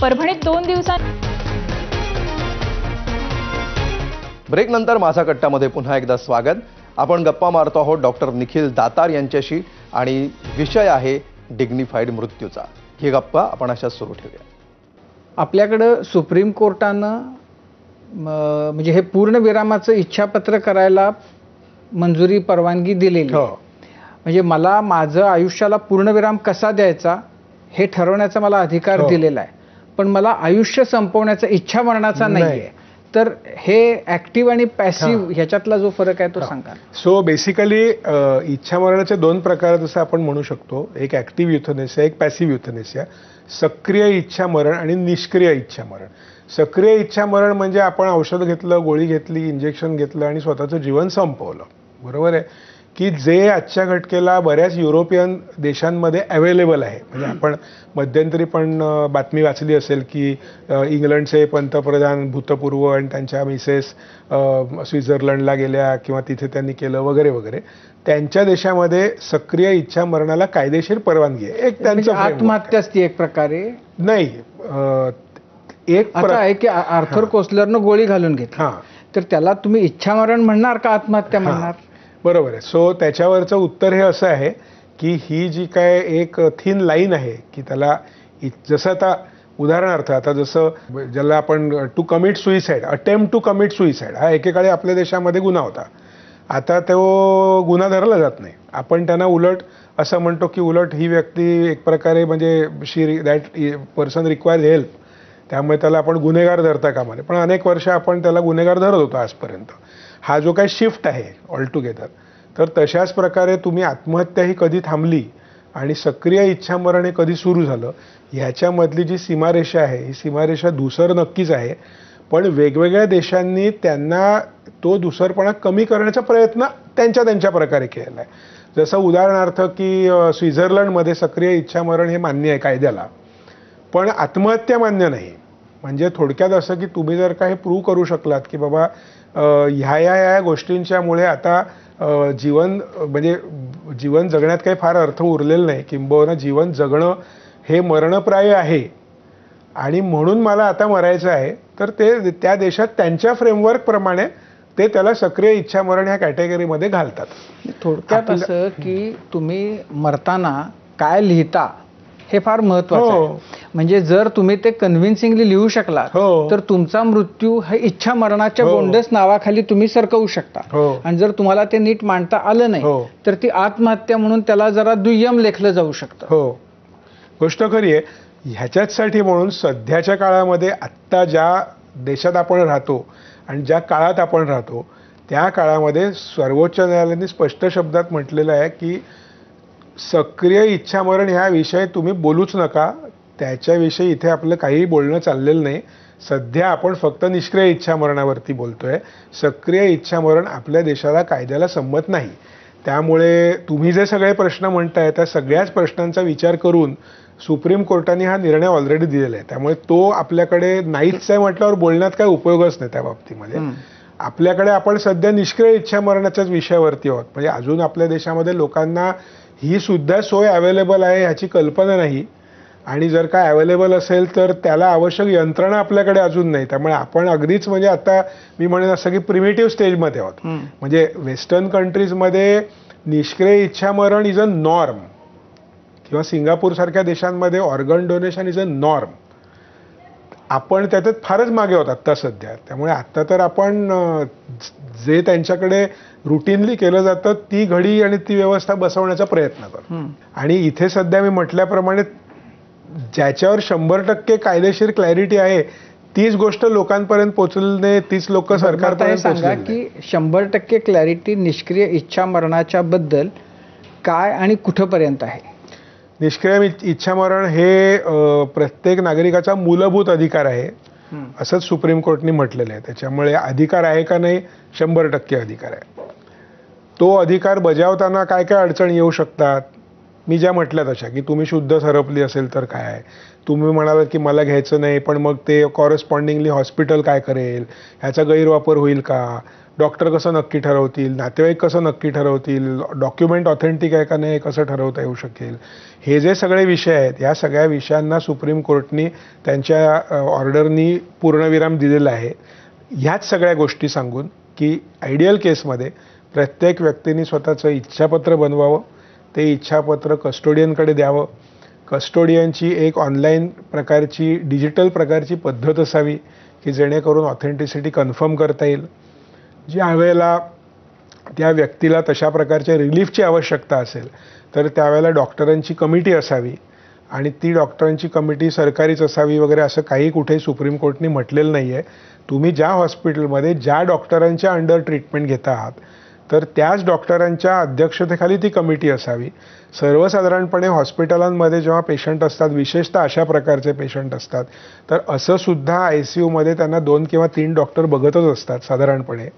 परभणीत 2 दिवसां ब्रेक नंतर माझा कट्टामध्ये पुन्हा एकदा स्वागत. आपण गप्पा मारतो आहोत डॉक्टर निखिल दातार यांच्याशी आणि विषय आहे डिग्निफाईड मृत्यूचा. ही गप्पा आपण अशाच सुरू ठेवूया. आपल्याकडं सुप्रीम कोर्टानं म्हणजे हे पूर्णविरामाचं इच्छापत्र करायला मंजुरी परवानगी दिलेली आहे. म्हणजे मला माझं आयुष्याला पूर्णविराम कसा द्यायचा हे ठरवण्याचा मला अधिकार दिलेला आहे, पण मला आयुष्य संपवण्याचा इच्छा मरणाचा नाहीये. तर हे ऍक्टिव्ह आणि पॅसिव्ह ह्याच्यातला जो फरक आहे तो सांगा. सो बेसिकली इच्छा मरणाचे 2 प्रकार जसं आपण म्हणू शकतो. एक ऍक्टिव्ह युथनेसिया, एक पॅसिव्ह युथनेसिया. सक्रिय इच्छा मरण आणि निष्क्रिय इच्छा मरण. सक्रिय इच्छा मरण म्हणजे आपण औषध घेतलं, गोळी घेतली, इंजेक्शन घेतलं आणि स्वतःचं जीवन संपवलं. बरोबर आहे की जे आजच्या घटकेला बऱ्याच युरोपियन देशांमध्ये अवेलेबल आहे. म्हणजे आपण मध्यंतरी पण बातमी वाचली असेल की इंग्लंडचे पंतप्रधान भूतपूर्व आणि त्यांच्या मिसेस स्वित्झर्लंडला गेल्या किंवा तिथे त्यांनी केलं वगैरे वगैरे. त्यांच्या देशामध्ये सक्रिय इच्छा मरणाला कायदेशीर परवानगी आहे. एक त्यांचं आत्महत्याच ती एक प्रकारे नाही. एक आहे की आर्थर कोसलरनं गोळी घालून घेतली, तर त्याला तुम्ही इच्छा मरण म्हणणार का आत्महत्या म्हणणार? बरोबर आहे. सो त्याच्यावरचं उत्तर हे असं आहे की ही जी काय एक थिन लाईन आहे की त्याला जसं आता उदाहरणार्थ आता जसं ज्याला आपण to commit suicide, attempt to commit suicide हा एकेकाळी आपल्या देशामध्ये गुन्हा होता. आता तो गुन्हा धरला जात नाही. आपण त्यांना उलट असं म्हणतो की उलट ही व्यक्ती एक प्रकारे म्हणजे दॅट पर्सन रिक्वायर्स हेल्प, त्यामुळे त्याला आपण गुन्हेगार धरता कामा नये. पण अनेक वर्ष आपण त्याला गुन्हेगार धरत होतो आजपर्यंत. हा जो काही शिफ्ट आहे ऑल टुगेदर, तर तशाच प्रकारे तुम्ही आत्महत्या ही कधी थांबली आणि सक्रिय इच्छा मरण हे कधी सुरू झालं ह्याच्यामधली जी सीमारेषा आहे ही सीमारेषा धूसर नक्कीच आहे. पण वेगवेगळ्या देशांनी त्यांना तो धूसरपणा कमी करण्याचा प्रयत्न त्यांच्या प्रकारे केलेला आहे. जसं उदाहरणार्थ की स्वित्झर्लंडमध्ये सक्रिय इच्छा मरण हे मान्य आहे कायद्याला, पण आत्महत्या मान्य नाही. म्हणजे थोडक्यात असं की तुम्ही जर का हे प्रूव्ह करू शकलात की बाबा ह्या गोष्टींच्यामुळे आता जीवन जगण्यात काही फार अर्थ उरलेला नाही, किंबहुना जीवन जगणं हे मरणप्राय आहे आणि म्हणून मला आता मरायचं आहे, तर ते त्या देशात त्यांच्या फ्रेमवर्क प्रमाणे ते त्याला सक्रिय इच्छा मरण ह्या कॅटेगरीमध्ये घालतात. थोडक्यात असं की तुम्ही मरताना काय लिहिता हे फार महत्वाचं आहे. म्हणजे जर तुम्ही ते कन्व्हिन्सिंगली लिहू शकला तर तुमचा मृत्यू हे इच्छा मरणाच्या बोंडस नावाखाली तुम्ही सरकवू शकता. आणि जर तुम्हाला ते नीट मांडता आलं नाही तर ती आत्महत्या म्हणून त्याला जरा दुय्यम लेखलं जाऊ शकतं. गोष्ट खरी आहे. ह्याच्यासाठी म्हणून सध्याच्या काळामध्ये आत्ता ज्या देशात आपण राहतो आणि ज्या काळात आपण राहतो त्या काळामध्ये सर्वोच्च न्यायालयाने स्पष्ट शब्दात म्हटलेलं आहे की सक्रिय इच्छा मरण ह्या विषयी तुम्ही बोलूच नका. त्याच्याविषयी इथे आपलं काही बोलणं चाललेलं नाही. सध्या आपण फक्त निष्क्रिय इच्छा मरणावरती बोलतोय. सक्रिय इच्छा मरण आपल्या देशाला कायद्याला संमत नाही. त्यामुळे तुम्ही जे सगळे प्रश्न म्हणताय त्या सगळ्याच प्रश्नांचा विचार करून सुप्रीम कोर्टाने हा निर्णय ऑलरेडी दिलेला आहे. त्यामुळे तो आपल्याकडे नाहीच आहे म्हटल्यावर बोलण्यात काही उपयोगच नाही त्या बाबतीमध्ये. आपल्याकडे आपण सध्या निष्क्रिय इच्छा मरणाच्याच विषयावरती आहोत. म्हणजे अजून आपल्या देशामध्ये लोकांना ही सुद्धा सोय अवेलेबल आहे ह्याची कल्पना नाही, आणि जर का अवेलेबल असेल तर त्याला आवश्यक यंत्रणा आपल्याकडे अजून नाही. त्यामुळे आपण अगदीच म्हणजे आता मी म्हणेन असं की प्रिमिटिव्ह स्टेजमध्ये आहोत. म्हणजे वेस्टर्न कंट्रीजमध्ये निष्क्रिय इच्छा मरण इज अ नॉर्म, किंवा सिंगापूर सारख्या देशांमध्ये organ donation is a norm. आपण त्याच्यात फारच मागे होत आत्ता सध्या. त्यामुळे आत्ता तर आपण जे त्यांच्याकडे रुटीनली केलं जातं ती घडी आणि ती व्यवस्था बसवण्याचा प्रयत्न करतो. आणि इथे सध्या मी म्हटल्याप्रमाणे ज्याच्यावर 100% कायदेशीर क्लॅरिटी आहे तीच गोष्ट लोकांपर्यंत पोहोचणे, तीच लोक सरकारपर्यंत सांगा की 100% क्लॅरिटी निष्क्रिय इच्छा मरणाच्या बद्दल काय आणि कुठपर्यंत आहे? निष्क्रिय इच्छा मरण हे प्रत्येक नागरिकाचा मूलभूत अधिकार आहे असंच सुप्रीम कोर्टने म्हटलेलं आहे. त्याच्यामुळे अधिकार आहे का नाही, 100% अधिकार आहे. तो अधिकार बजावताना काय काय अडचणी येऊ शकतात मी ज्या म्हटल्या तशा, की तुम्ही शुद्ध सरपली असेल तर काय आहे, तुम्ही म्हणालात की मला घ्यायचं नाही, पण मग ते कॉरेस्पॉन्डिंगली हॉस्पिटल काय करेल, ह्याचा गैरवापर होईल का, डॉक्टर कसं नक्की ठरवतील, नातेवाईक कसं नक्की ठरवतील, डॉक्युमेंट ऑथेंटिक आहे का नाही कसं ठरवता येऊ शकेल, हे जे सगळे विषय आहेत या सगळ्या विषयांना सुप्रीम कोर्टनी त्यांच्या ऑर्डरनी पूर्णविराम दिलेला आहे. ह्याच सगळ्या गोष्टी सांगून की आयडियल केसमध्ये प्रत्येक व्यक्तीने स्वतःचं इच्छापत्र बनवावं, ते इच्छापत्र कस्टोडियनकडे द्यावं. कस्टोडियनची एक ऑनलाईन प्रकारची डिजिटल प्रकारची पद्धत असावी की जेणेकरून ऑथेंटिसिटी कन्फर्म करता येईल. ज्या वेळेला त्या व्यक्तीला तशा प्रकारच्या रिलीफची आवश्यकता असेल तर त्यावेळेला डॉक्टरांची कमिटी असावी आणि ती डॉक्टरांची कमिटी सरकारीच असावी वगैरे असं काही कुठे सुप्रीम कोर्टने म्हटलेलं नाही आहे. तुम्ही ज्या हॉस्पिटलमध्ये ज्या डॉक्टरांच्या अंडर ट्रीटमेंट घेत आहात तर त्याच डॉक्टरांच्या अध्यक्षतेखाली ती कमिटी असावी. सर्वसाधारणपणे हॉस्पिटलांमध्ये जेव्हा पेशंट असतात, विशेषतः अशा प्रकारचे पेशंट असतात, तर असं सुद्धा ICUमध्ये त्यांना 2 किंवा 3 डॉक्टर बघतच असतात साधारणपणे.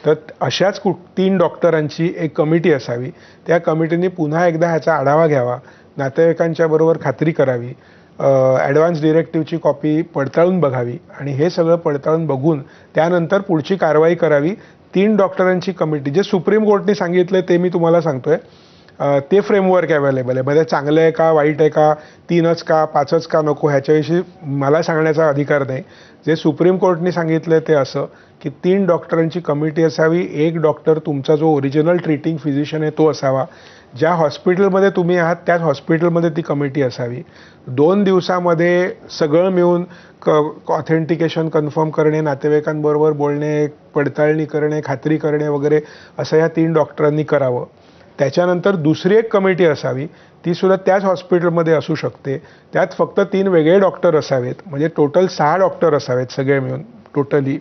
तर अशाच 3 डॉक्टरांची एक कमिटी असावी. त्या कमिटीने पुन्हा एकदा ह्याचा आढावा घ्यावा, नातेवाईकांच्या बरोबर खात्री करावी, ॲडव्हान्स डिरेक्टिव्हची कॉपी पडताळून बघावी आणि हे सगळं पडताळून बघून त्यानंतर पुढची कारवाई करावी. 3 डॉक्टरांची कमिटी, जे सुप्रीम कोर्टने सांगितलं ते मी तुम्हाला सांगतोय, ते फ्रेमवर्क अवेलेबल आहे. म्हणजे चांगलं आहे का, वाईट आहे का, 3च का 5च का नको ह्याच्याविषयी मला सांगण्याचा अधिकार नाही. जे सुप्रीम कोर्टने सांगितलं ते असं की 3 डॉक्टरांची कमिटी असावी. एक डॉक्टर तुमचा जो ओरिजिनल ट्रीटिंग फिजिशियन आहे तो असावा. ज्या हॉस्पिटलमध्ये तुम्ही आहात त्याच हॉस्पिटलमध्ये ती कमिटी असावी. 2 दिवसामध्ये सगळं मिळून ऑथेंटिकेशन कन्फर्म करणे, नातेवाईकांबरोबर बोलणे, पडताळणी करणे, खात्री करणे वगैरे असं या 3 डॉक्टरांनी करावं. त्याच्यानंतर दुसरी एक कमिटी असावी, ती सुद्धा त्याच हॉस्पिटलमध्ये असू शकते. त्यात फक्त 3 वेगळे डॉक्टर असावेत, म्हणजे टोटल 6 डॉक्टर असावेत सगळे मिळून टोटली.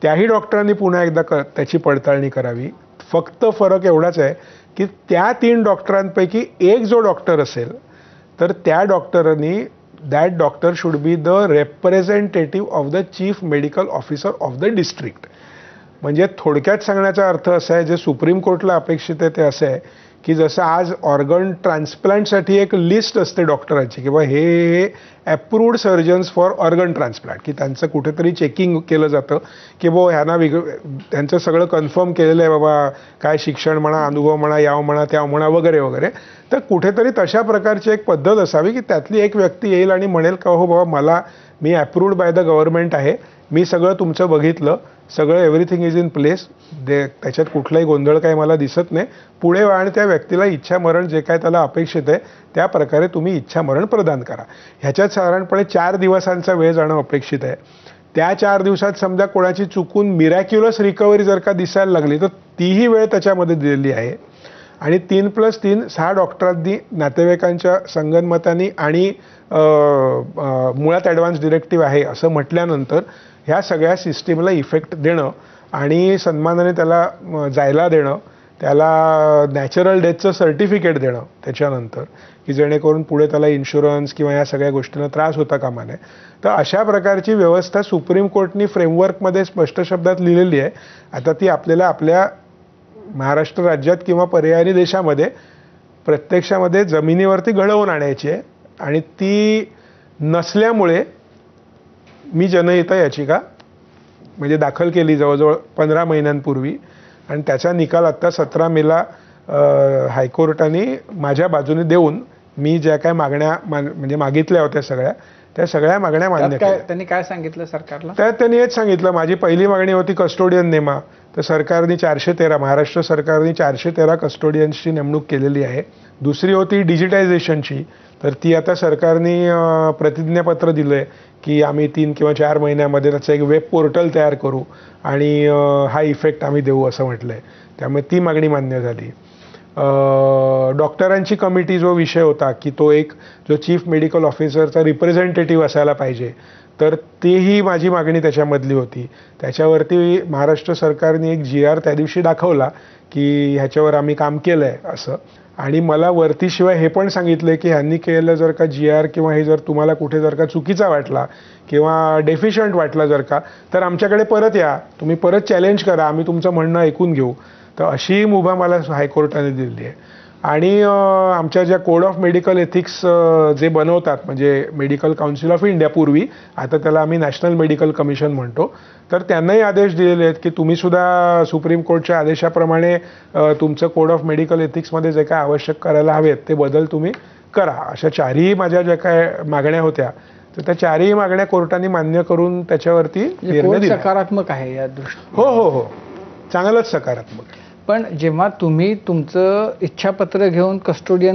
त्याही डॉक्टरांनी पुन्हा एकदा त्याची पडताळणी करावी. फक्त फरक एवढाच आहे की त्या 3 डॉक्टरांपैकी एक जो डॉक्टर असेल तर त्या डॉक्टरांनी that doctor should be the representative of the chief medical officer of the district. म्हणजे थोडक्यात सांगण्याचा अर्थ असा आहे, जे सुप्रीम कोर्टला अपेक्षित आहे ते असं आहे की जसं आज ऑर्गन ट्रान्सप्लांटसाठी एक लिस्ट असते डॉक्टरांची किंवा हे approved surgeons for organ transplant, की त्यांचं कुठेतरी चेकिंग केलं जातं की ह्यांना त्यांचं सगळं कन्फर्म केलेलं आहे बाबा, काय शिक्षण म्हणा, अनुभव म्हणा, याव म्हणा, त्याव म्हणा वगैरे वगैरे. तर कुठेतरी तशा प्रकारची एक पद्धत असावी की त्यातली एक व्यक्ती येईल आणि म्हणेल का हो बाबा मी अप्रूव्ड बाय द गव्हर्नमेंट आहे, मी सगळं तुमचं बघितलं, सगळं एव्हरीथिंग इज इन प्लेस, त्याच्यात कुठलाही गोंधळ काही मला दिसत नाही, पुढे वा आणि त्या व्यक्तीला इच्छा मरण जे काय त्याला अपेक्षित आहे त्या प्रकारे तुम्ही इच्छा मरण प्रदान करा. ह्याच्यात साधारणपणे 4 दिवसांचा वेळ जाणं अपेक्षित आहे. त्या 4 दिवसात समजा कोणाची चुकून मिरॅक्युलस रिकव्हरी जर का दिसायला लागली तर तीही वेळ त्याच्यामध्ये दिलेली आहे. आणि 3+3 6 डॉक्टरांनी नातेवाईकांच्या संगनमतानी आणि मुळात ॲडव्हान्स डिरेक्टिव्ह आहे असं म्हटल्यानंतर ह्या सगळ्या सिस्टीमला इफेक्ट देणं आणि सन्मानाने त्याला जायला देणं, त्याला नॅचरल डेथचं सर्टिफिकेट देणं त्याच्यानंतर, की जेणेकरून पुढे त्याला इन्शुरन्स किंवा या सगळ्या गोष्टींना त्रास होता कामा नये. तर अशा प्रकारची व्यवस्था सुप्रीम कोर्टनी फ्रेमवर्कमध्ये स्पष्ट शब्दात लिहिलेली आहे. आता ती आपल्याला आपल्या महाराष्ट्र राज्यात किंवा पर्यायी देशामध्ये प्रत्यक्षामध्ये जमिनीवरती घडवून आणायची आहे. आणि ती नसल्यामुळे मी जनहित याचिका म्हणजे दाखल केली जवळजवळ 15 महिन्यांपूर्वी आणि त्याचा निकाल आत्ता 17 मेला हायकोर्टाने माझ्या बाजूने देऊन मी ज्या काय मागण्या म्हणजे मागितल्या होत्या त्या सगळ्या मागण्या मान्य केल्या. त्यांनी काय सांगितलं सरकारला? त्यात त्यांनी हेच सांगितलं, माझी पहिली मागणी होती कस्टोडियन नेमा, तर सरकारने 413 महाराष्ट्र सरकारने 413 कस्टोडियन्सची नेमणूक केलेली आहे. दुसरी होती डिजिटायझेशनची, तर ती आता सरकारने प्रतिज्ञापत्र दिलं आहे की आम्ही 3 किंवा 4 महिन्यामध्ये त्याचं एक वेब पोर्टल तयार करू आणि हा इफेक्ट आम्ही देऊ असं म्हटलं आहे. त्यामुळे ती मागणी मान्य झाली. डॉक्टरांची कमिटी जो विषय होता की तो एक जो चीफ मेडिकल ऑफिसरचा रिप्रेझेंटेटिव्ह असायला पाहिजे, तर तेही माझी मागणी त्याच्यामधली होती. त्याच्यावरती महाराष्ट्र सरकारने एक GR त्या दिवशी दाखवला की ह्याच्यावर आम्ही काम केलं आहे असं. आणि मला वरतीशिवाय हे पण सांगितलं की ह्यांनी केलेलं जर का GR किंवा हे जर तुम्हाला कुठे जर का चुकीचा वाटला किंवा डेफिशियंट वाटला जर का, तर आमच्याकडे परत या, तुम्ही परत चॅलेंज करा, आम्ही तुमचं म्हणणं ऐकून घेऊ. तर अशी मुभा मला हायकोर्टाने दिली आहे. आणि आमच्या ज्या कोड ऑफ मेडिकल एथिक्स जे बनवतात, म्हणजे मेडिकल काउन्सिल ऑफ इंडिया पूर्वी, आता त्याला आम्ही नॅशनल मेडिकल कमिशन म्हणतो, तर त्यांनाही आदेश दिलेले आहेत की तुम्ही सुद्धा सुप्रीम कोर्टच्या आदेशाप्रमाणे तुमचं कोड ऑफ मेडिकल एथिक्समध्ये जे काय आवश्यक करायला हवेत ते बदल तुम्ही करा. अशा चारही माझ्या ज्या काय मागण्या होत्या, तर त्या चारही मागण्या कोर्टाने मान्य करून त्याच्यावरती निर्णय कोर्ट दिला. सकारात्मक आहे या दृष्टीने. हो हो हो, चांगलंच सकारात्मक. पण जेव्हा तुम्ही तुमचं इच्छापत्र घेऊन कस्टोडियन